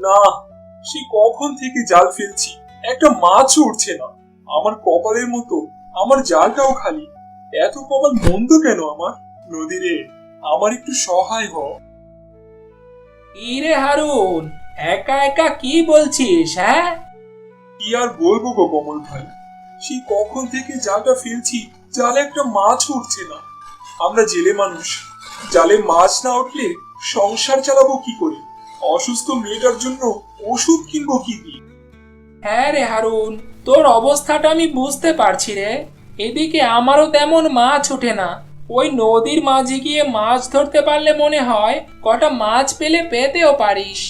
না, সে কখন থেকে জাল ফেলছি, একটা মাছও উঠছে না। আমার কপালের মতো আমার জালটাও খালি। এত কপাল মন্দ কেন আমার? নদী রে, আমার একটু সহায় হ। ইরে হারুন, একা একা কি বলছিস? হ্যাঁ, কি আর বলবো গো কমল ভাই, সে কখন থেকে জালটা ফেলছি, জালে একটা মাছ উঠছে না। আমরা জেলে মানুষ, জালে মাছ না উঠলে সংসার চালাবো কি করে? অসুস্থ মেয়েটার জন্য ওষুধ কিনবো কি দিয়ে? হ্যাঁ রে হারুন, তোর অবস্থাটা আমি বুঝতে পারছি রে। এদিকে আমারও তেমন মাছ ওঠে না। ওই নদীর মাঝে গিয়ে মাছ ধরতে পারলে মনে হয় কটা মাছ পেলে পেতেও পারিস।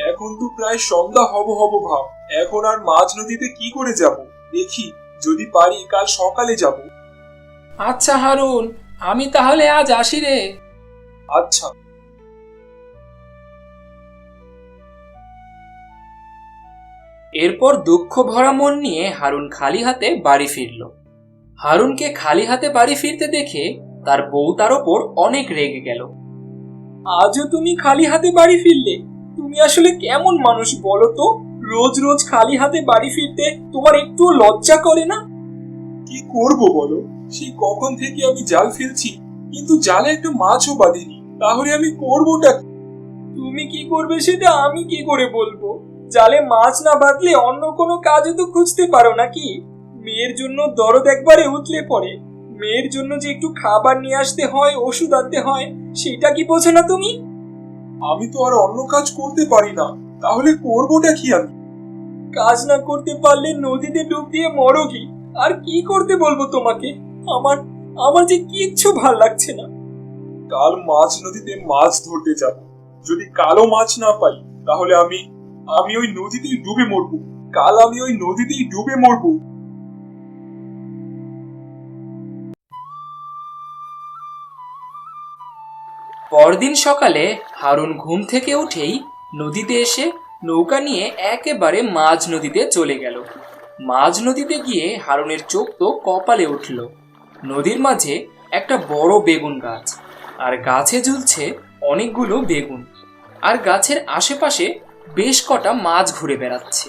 এখন তো প্রায় সন্ধ্যা হব হব ভাব। এখন আর মাঝ নদীতে কি করে যাব? দেখি, যদি পারি কাল সকালে যাব। আচ্ছা হারুন, আমি তাহলে আজ আসি রে। আচ্ছা। এরপর দুঃখ ভরা মন নিয়ে হারুন খালি হাতে বাড়ি ফিরল। হারুনকে খালি হাতে বাড়ি ফিরতে দেখে তার বউ তার ওপর অনেক রেগে গেল। আজও তুমি খালি হাতে বাড়ি ফিরলে? তুমি আসলে কেমন মানুষ বলো তো? রোজ রোজ খালি হাতে বাড়ি ফিরতে তোমার একটুও লজ্জা করে না? কি করব বলো, সেই কখন থেকে আমি জাল ফেলছি, কিন্তু জালে একটা মাছও বাঁধেনি। তাহলে আমি করবোটা কি? তুমি কি করবে সেটা আমি কি করে বলবো? জালে মাছ না বাঁধলে অন্য কোনো কাজও তো খুঁজতে পারো নাকি? মেয়ের জন্য দরদ একবারে উতলে পড়ে। মেয়ের জন্য যে একটু খাবার নিয়ে আসতে হয়, ওষুধ আনতে হয়, সেটা কি বোঝো না তুমি? আমি তো আর অন্য কাজ করতে পারি না, তাহলে করবোটা কি আমি? কাজ না করতে পারলে নদীতে ডুব দিয়ে মরো কি? আর কি করতে বলবো তোমাকে? আমার আমার যে কিচ্ছু ভাল লাগছে না। কাল মাছ নদীতে মাছ ধরতে যাব। যদি কালো মাছ না পাই, তাহলে আমি আমি ওই নদীতেই ডুবে মরবো। কাল আমি ওই নদীতেই ডুবে মরবো। পরদিন সকালে হারুন ঘুম থেকে উঠেই নদীতে এসে নৌকা নিয়ে একেবারে মাঝ নদীতে চলে গেল। মাঝ নদীতে গিয়ে হারুনের চোখ তো কপালে উঠল। নদীর মাঝে একটা বড় বেগুন গাছ, আর গাছে ঝুলছে অনেকগুলো বেগুন, আর গাছের আশেপাশে বেশ কটা মাছ ঘুরে বেড়াচ্ছে।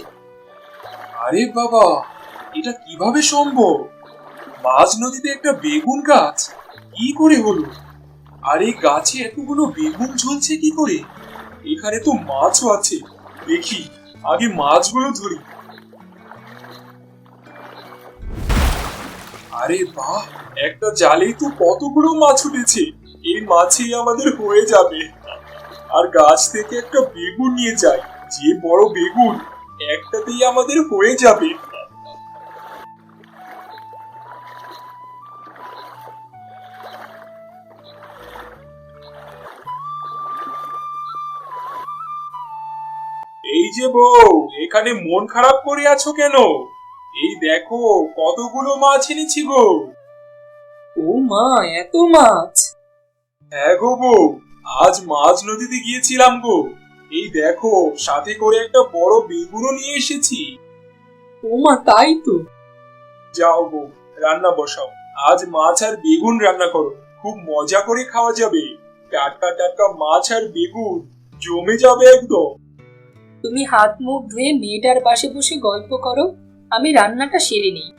আরে বাবা, এটা কিভাবে সম্ভব? মাঝ নদীতে একটা বেগুন গাছ কি করে হলো? আর এই গাছে এতগুলো বেগুন ঝুলছে কি করে? এখানে তো মাছও আছে। দেখি, আগে মাছগুলো ধরি। আরে বাহ, একটা জালেই তো কতগুলো মাছ উঠেছে। এই মাছই আমাদের হয়ে যাবে। আর গাছ থেকে একটা বেগুন নিয়ে যাই, যে বড় বেগুন, একটাতেই আমাদের হয়ে যাবে। এই যে বউ, এখানে মন খারাপ করে আছো কেন? এই দেখো, কতগুলো মাছ এনেছি গো। ও মা, এত মাছ! হ্যাঁ গো বউ, আজ মাঝ নদীতে গিয়েছিলাম গো। এই দেখো, সাথে করে একটা বড় বেগুনও নিয়ে এসেছি। ও মা, তাই তো। যাও গো, রান্না বসাও। আজ মাছ আর বেগুন রান্না করো, খুব মজা করে খাওয়া যাবে। টাটকা টাটকা মাছ আর বেগুন জমে যাবে একদম। তুমি হাত মুখ ধুয়ে মেয়েটার পাশে বসে গল্প করো, আমি রান্নাটা সেরে নিই।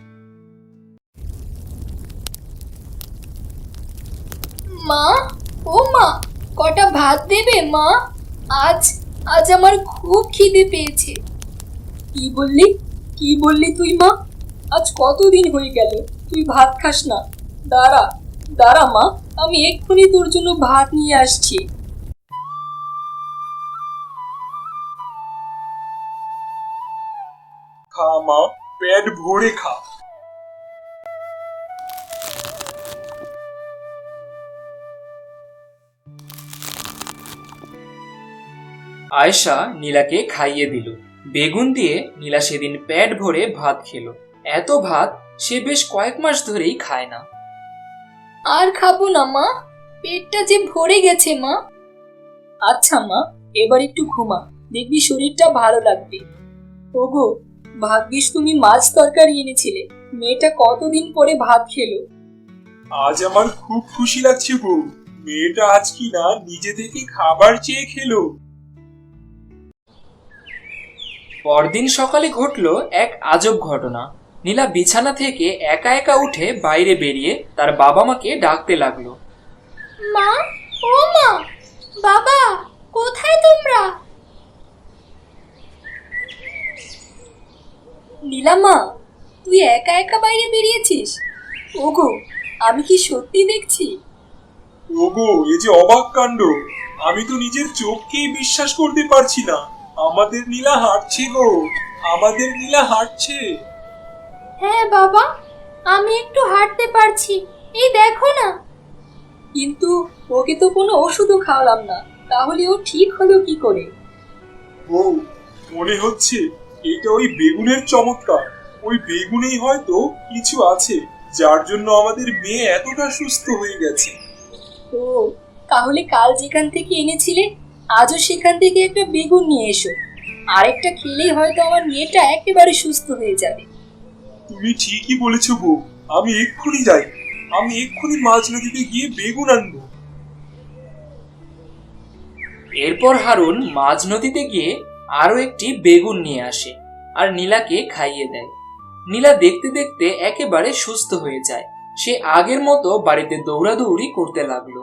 মা, ও মা, কটা ভাত দেবে মা? আজ আজ আমার খুব খিদে পেয়েছে। কি বললি? কি বললি তুই মা? আজ কতদিন হয়ে গেল তুই ভাত খাস না? দাঁড়া, দাঁড়া মা, আমি এক্ষুনি তোর জন্য ভাত নিয়ে আসছি। খা মা, পেট ভরে খা। আয়েশা নীলাকে খাইয়ে দিল। বেগুন দিয়ে নীলা সেদিন পেট ভরে ভাত খেলো। এত ভাত সে বেশ কয়েক মাস ধরেই খায় না। আর খাবো না মা, পেটটা যে ভরে গেছে মা। আচ্ছা মা, এবার একটু ঘুমা, দেখবি শরীরটা ভালো লাগবে। ওগো, ভাগ্যিস তুমি মাছ তরকারি এনেছিলে, মেয়েটা কতদিন পরে ভাত খেলো। আজ আমার খুব খুশি লাগছে বউ। মেয়েটা আজ কি না নিজে থেকে খাবার চেয়ে খেলো। পরদিন সকালে ঘটলো এক আজব ঘটনা। নীলা বিছানা থেকে একা একা উঠে বাইরে বেরিয়ে তার বাবা মাকে ডাকতে লাগলো। মা, ও মা, বাবা, কোথায় তোমরা? নীলা মা, তুই একা একা বাইরে বেরিয়েছিস? ওগো, আমি কি সত্যি দেখছি? ওগো, এ যে অবাক কাণ্ড! আমি তো নিজের চোখকেই বিশ্বাস করতে পারছি না। আমাদের নীলা হাঁটছে গো, আমাদের নীলা হাঁটছে। হ্যাঁ বাবা, আমি একটু হাঁটতে পারছি, এই দেখো না। কিন্তু ওকে তো কোনো ওষুধও খাওয়ালাম না, তাহলে ও ঠিক হলো কি করে? ও, মনে হচ্ছে এটা ওই বেগুনের চমৎকার। ওই বেগুনেই হয়তো কিছু আছে, যার জন্য আমাদের মেয়ে এতটা সুস্থ হয়ে গেছে। ও, তাহলে কাল যেখান থেকে এনেছিলে আজও সেখান থেকে একটা বেগুন নিয়ে এসো। আরেকটা খেলেই হয়তো আমার মেয়েটা একেবারে সুস্থ হয়ে যাবে। তুমি ঠিকই বলেছো বউ, আমি এক্ষুনি যাই। আমি এক্ষুনি মাঝ নদীতে গিয়ে বেগুন আনবো। এরপর হারুন মাঝ নদীতে গিয়ে আরো একটি বেগুন নিয়ে আসে আর নীলাকে খাইয়ে দেয়। নীলা দেখতে দেখতে একেবারে সুস্থ হয়ে যায়। সে আগের মতো বাড়িতে দৌড়াদৌড়ি করতে লাগলো।